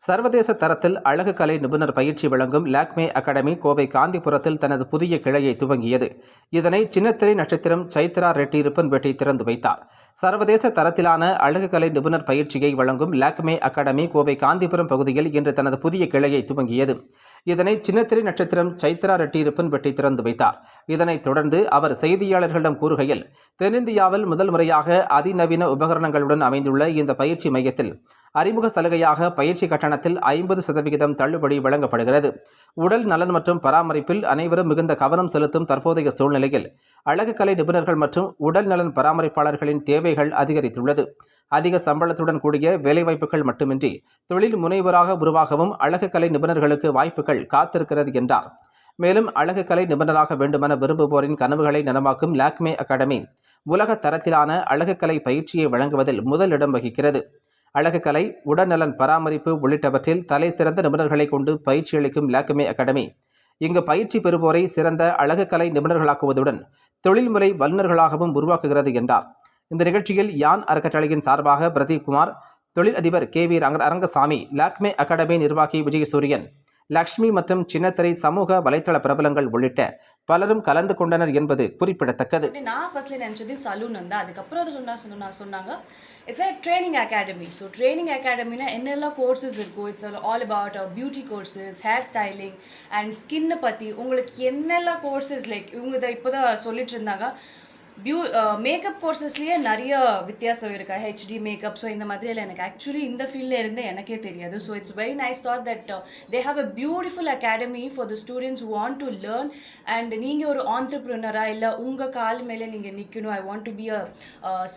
சர்வதேச தரத்தில் அழகு கலை நிபுணர் பயிற்சி வழங்கும் லாக்மே அகாடமி கோவை காந்திபுரத்தில் தனது புதிய கிளையை துவங்கியது. இதனை சின்னத்திரை நட்சத்திரம் சைத்ரா ரெட்டி ரிப்பன்பேட்டை திறந்து வைத்தார். சர்வதேச தரத்திலான அழகு கலை நிபுணர் பயிற்சியை வழங்கும் லாக்மே அகாடமி கோவை காந்திபுரம் பகுதியில் இன்று தனது புதிய கிளையை துவங்கியது. இதனை சின்னத்திரை நட்சத்திரம் சைத்ரா ரெட்டி ரிப்பன்பேட்டை திறந்து வைத்தார். இதனைத் தொடர்ந்து அவர் செய்தியாளர்களிடம் கூறுகையில், தென்னிந்தியாவில் முதல் முறையாக அதிநவீன உபகரணங்களுடன் அமைந்துள்ள இந்த பயிற்சி மையத்தில் அறிமுக சலுகையாக பயிற்சி கட்டணத்தில் 50% தள்ளுபடி வழங்கப்படுகிறது. உடல் நலன் மற்றும் பராமரிப்பில் அனைவரும் மிகுந்த கவனம் செலுத்தும் தற்போதைய சூழ்நிலையில் அழகு கலை நிபுணர்கள் மற்றும் உடல் நலன் பராமரிப்பாளர்களின் தேவைகள் அதிகரித்துள்ளது. அதிக சம்பளத்துடன் கூடிய வேலைவாய்ப்புகள் மட்டுமின்றி தொழில் முனைவராக உருவாகவும் அழகு கலை நிபுணர்களுக்கு வாய்ப்புகள் காத்திருக்கிறது என்றார். மேலும் அழகு கலை நிபுணராக வேண்டுமென விரும்புவோரின் கனவுகளை நனவாக்கும் லாக்மே அகாடமி உலக தரத்திலான அழகு கலை பயிற்சியை வழங்குவதில் முதலிடம் வகிக்கிறது. அழகு கலை, உடல்நலன் பராமரிப்பு உள்ளிட்டவற்றில் தலை சிறந்த நிபுணர்களை கொண்டு பயிற்சி அளிக்கும் லாக்மே அகாடமி இங்கு பயிற்சி பெறுவோரை சிறந்த அழகு கலை நிபுணர்களாக்குவதுடன் தொழில்முறை வல்லுநர்களாகவும் உருவாக்குகிறது என்றார். இந்த நிகழ்ச்சியில் யான் அறக்கட்டளையின் சார்பாக பிரதீப் குமார், தொழில் அதிபர் KV அரங்கசாமி, லாக்மே அகாடமி நிர்வாகி விஜயசூரியன், லக்ஷ்மி மற்றும் சின்னத்திரை சமூக வலைத்தள பிரபலங்கள் உள்ளிட்ட பலரும் கலந்து கொண்டனர் என்பது குறிப்பிடத்தக்கது. நான் ஃபர்ஸ்ட்ல நினைச்சது சலூன் வந்து, அதுக்கப்புறம் அது சொன்னாங்க it's a training academy. So training அகாடமினா என்னெல்லாம் கோர்சஸ் இருக்கும், it's all about beauty courses, hair styling and ஸ்கின்னை பற்றி உங்களுக்கு என்னெல்லாம் கோர்சஸ் லைக் இவங்க இதை இப்போ தான் சொல்லிட்டு இருந்தாங்க. மேக்கப் கோர்சஸ்லேயே நிறைய வித்தியாசம் இருக்கா, ஹெச்டி மேக்கப். ஸோ இந்த மாதிரியில் எனக்கு ஆக்சுவலி இந்த ஃபீல்டில் இருந்து எனக்கே தெரியாது. So it's very nice thought that they have a beautiful academy for the students who want to learn. And நீங்கள் ஒரு ஆண்டர்ப்ரனராக இல்லை உங்கள் கால் மேலே நீங்கள் நிற்கணும், ஐ want to be a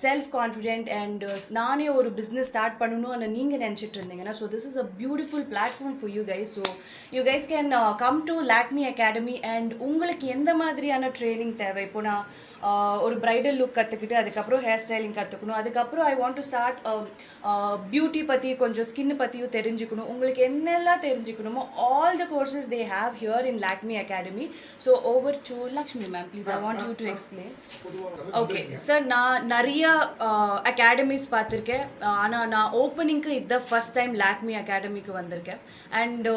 self confident and நானே ஒரு பிஸ்னஸ் ஸ்டார்ட் பண்ணணும்னு நீங்கள் நினச்சிட்டு இருந்தீங்கன்னா, so this is a beautiful platform for you guys. So you guys can come to Lakme academy. And உங்களுக்கு எந்த மாதிரியான ட்ரைனிங் தேவை, இப்போ நான் ஒரு பிரைடல் லுக் கற்றுக்கிட்டு அதுக்கப்புறம் ஹேர் ஸ்டைலிங் கற்றுக்கணும், அதுக்கப்புறம் I want to start beauty பற்றி கொஞ்சம் ஸ்கின்னு பற்றியும் தெரிஞ்சுக்கணும், உங்களுக்கு என்னெல்லாம் தெரிஞ்சுக்கணுமோ all the courses they have here in Lakme academy. So over to Lakshmi ma'am, please I want you to explain. Okay sir, நான் நிறைய அகாடமிஸ் பார்த்துருக்கேன், ஆனால் நான் ஓப்பனிங்க்கு இதான் ஃபஸ்ட் டைம் லாக்மே அகாடமிக்கு வந்திருக்கேன். அண்ட்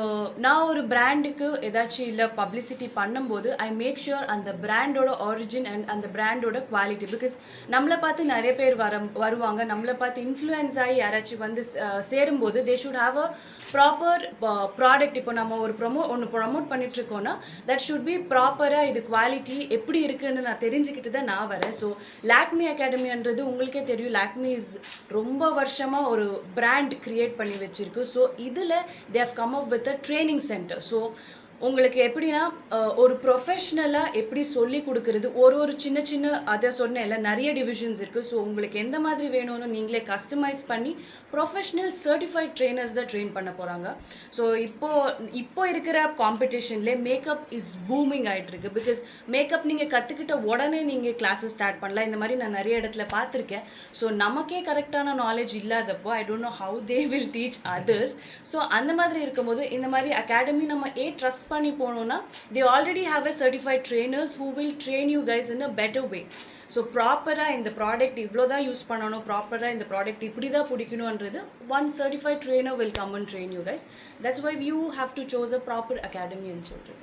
நான் ஒரு பிராண்டுக்கு ஏதாச்சும் இல்லை பப்ளிசிட்டி பண்ணும்போது ஐ மேக் ஷுர் அந்த பிராண்டோட ஆரிஜின் அண்ட் அந்த பிராண்டோட குவாலிட்டி, பிகாஸ் நம்மளை பார்த்து நிறைய பேர் வருவாங்க, நம்மளை பார்த்து இன்ஃப்ளூயன்ஸ் ஆகி யாராச்சும் வந்து சேரும்போது they should have a proper product. இப்போ நம்ம ஒரு ஒன்று ப்ரொமோட் பண்ணிட்டுருக்கோன்னா தட் ஷுட் பி ப்ராப்பராக இது குவாலிட்டி எப்படி இருக்குதுன்னு நான் தெரிஞ்சுக்கிட்டு தான் நான் வரேன். ஸோ லாக்மே அகாடமின்றது உங்களுக்கே தெரியும், லாக்மே இஸ் ரொம்ப வருஷமாக ஒரு பிராண்ட் க்ரியேட் பண்ணி வச்சுருக்கு. ஸோ இதில் they have come up with a training centre. So உங்களுக்கு எப்படின்னா ஒரு ப்ரொஃபஷ்னலாக எப்படி சொல்லி கொடுக்குறது, ஒரு சின்ன சின்ன அதை சொன்னேன்ல நிறைய டிவிஷன்ஸ் இருக்குது. ஸோ உங்களுக்கு எந்த மாதிரி வேணும்னு நீங்களே கஸ்டமைஸ் பண்ணி ப்ரொஃபஷ்னல் சர்டிஃபைட் ட்ரெயினர்ஸ் தான் ட்ரெயின் பண்ண போகிறாங்க. ஸோ இப்போ இருக்கிற காம்படிஷன்லேயே மேக்கப் இஸ் பூமிங் ஆகிட்டுருக்கு. பிகாஸ் மேக்கப் நீங்கள் கற்றுக்கிட்ட உடனே நீங்கள் கிளாஸஸ் ஸ்டார்ட் பண்ணலாம், இந்த மாதிரி நான் நிறைய இடத்துல பார்த்துருக்கேன். ஸோ நமக்கே கரெக்டான நாலேஜ் இல்லாதப்போ I don't know how they will teach others. So அந்த மாதிரி இருக்கும்போது இந்த மாதிரி அகாடமி நம்ம ட்ரஸ்ட் பண்ணி போனோம்னா they already have a certified trainers who will train you guys in a better way. So ப்ராப்பராக இந்த ப்ராடக்ட் இவ்வளோ தான் யூஸ் பண்ணணும், ப்ராப்பராக இந்த ப்ராடக்ட் இப்படி தான் பிடிக்கணுன்றது one certified trainer will come and train you guys. That's why you have to choose a proper அகாடமின்னு சொல்லிட்டு.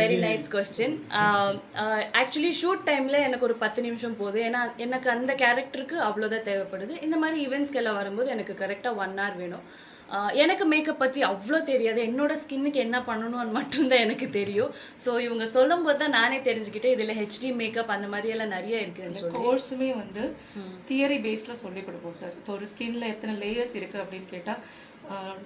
Very nice question. Actually shoot டைமில் எனக்கு ஒரு 10 நிமிஷம் போகுது, ஏன்னா எனக்கு அந்த கேரக்டருக்கு அவ்வளோதான் தேவைப்படுது. இந்த மாதிரி ஈவெண்ட்ஸ்க்கெல்லாம் வரும்போது எனக்கு கரெக்டாக 1 hour வேணும். எனக்கு மேக்கப் பற்றி அவ்வளோ தெரியாது, என்னோட ஸ்கின்னுக்கு என்ன பண்ணணும்னு மட்டும்தான் எனக்கு தெரியும். ஸோ இவங்க சொல்லும்போது தான் நானே தெரிஞ்சுக்கிட்டேன் இதில் ஹெச்டி மேக்கப் அந்த மாதிரியெல்லாம் நிறைய இருக்குதுன்னு சொல்லி. கோர்ஸுமே வந்து தியரி பேஸில் சொல்லிக் கொடுப்போம் சார். இப்போ ஒரு ஸ்கின்ல எத்தனை லேயர்ஸ் இருக்குது அப்படின்னு கேட்டால்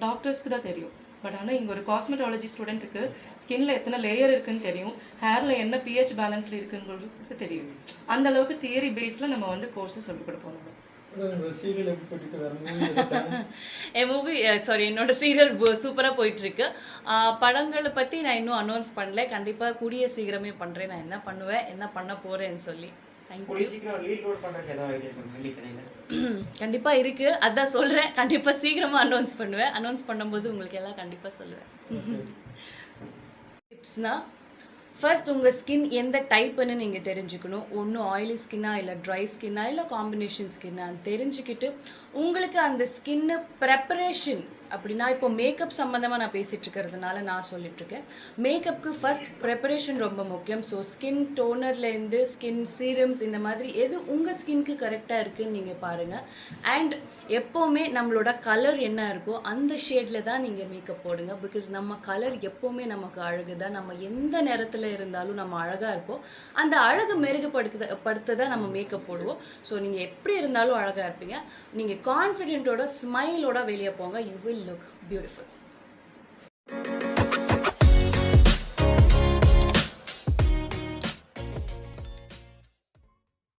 டாக்டர்ஸ்க்கு தான் தெரியும். பட் ஆனால் இங்கே ஒரு காஸ்மெட்டாலஜி ஸ்டூடெண்ட்டுக்கு ஸ்கின்ல எத்தனை லேயர் இருக்குன்னு தெரியும், ஹேரில் என்ன பிஹெச் பேலன்ஸில் இருக்குன்னு தெரியும். அந்த அளவுக்கு தியரி பேஸில் நம்ம வந்து கோர்ஸை சொல்லிக் கொடுப்போம். என்னோட சீரியல் சூப்பராக போயிட்டுருக்கு. படங்களை பற்றி நான் இன்னும் அனௌன்ஸ் பண்ணல, கண்டிப்பாக கூடிய சீக்கிரமே பண்ணுறேன். நான் என்ன பண்ணுவேன், என்ன பண்ண போகிறேன்னு சொல்லி. கண்டிப்பாக இருக்குது, அதான் சொல்கிறேன். கண்டிப்பாக சீக்கிரமாக அனௌன்ஸ் பண்ணுவேன். அனௌன்ஸ் பண்ணும்போது உங்களுக்கு எல்லாம் கண்டிப்பாக சொல்லுவேன். டிப்ஸ்னால் ஃபர்ஸ்ட் உங்கள் ஸ்கின் எந்த டைப்புன்னு நீங்கள் தெரிஞ்சுக்கணும். ஒன்று ஆயிலி ஸ்கின்னா இல்லை ட்ரை ஸ்கின்னா இல்லை காம்பினேஷன் ஸ்கின்னான்னு தெரிஞ்சுக்கிட்டு உங்களுக்கு அந்த ஸ்கின்னு ப்ரெப்பரேஷன் அப்படின்னா இப்போ மேக்கப் சம்மந்தமாக நான் பேசிகிட்டு இருக்கிறதுனால நான் சொல்லிட்டுருக்கேன். மேக்கப்புக்கு ஃபர்ஸ்ட் ப்ரெப்பரேஷன் ரொம்ப முக்கியம். ஸோ ஸ்கின் டோனர்லேருந்து ஸ்கின் சீரம்ஸ் இந்த மாதிரி எது உங்கள் ஸ்கின்க்கு கரெக்டாக இருக்குதுன்னு நீங்கள் பாருங்கள். அண்ட் எப்போவுமே நம்மளோட கலர் என்ன இருக்கோ அந்த ஷேடில் தான் நீங்கள் மேக்கப் போடுங்க. பிகாஸ் நம்ம கலர் எப்போவுமே நமக்கு அழகு தான். நம்ம எந்த நேரத்தில் இருந்தாலும் நம்ம அழகாக இருப்போம். அந்த அழகு மெருகுபடுத்த தான் நம்ம மேக்கப் போடுவோம். ஸோ நீங்கள் எப்படி இருந்தாலும் அழகாக இருப்பீங்க. நீங்கள் கான்ஃபிடென்ட்டோட ஸ்மைலோட வெளியே போங்க. You will look beautiful.